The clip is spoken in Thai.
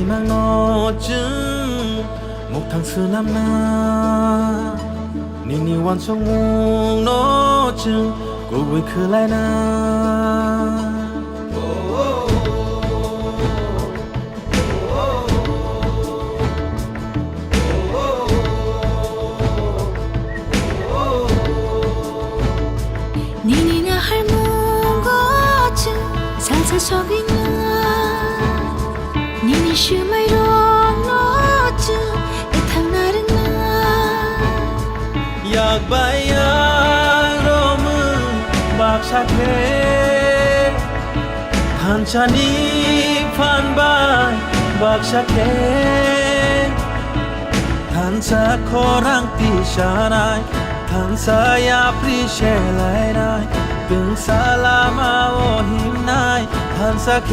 mang ngó chừng một thằng xưa năm na ni wan song mung nó chừng cô vui khơi lại na 니니 나 할멈 거쯤 상상속이나 니니 슈마이로 너쯤 애탕 나른 나 อยากไปยังโรมือบากชาเคผ่านชานีผ่านบ้านบากชาเคท่านสะขอรังตีชาไนท่านสายาปรีเชลัยไนตึงสาลามาโอหิมไนท่านสะเค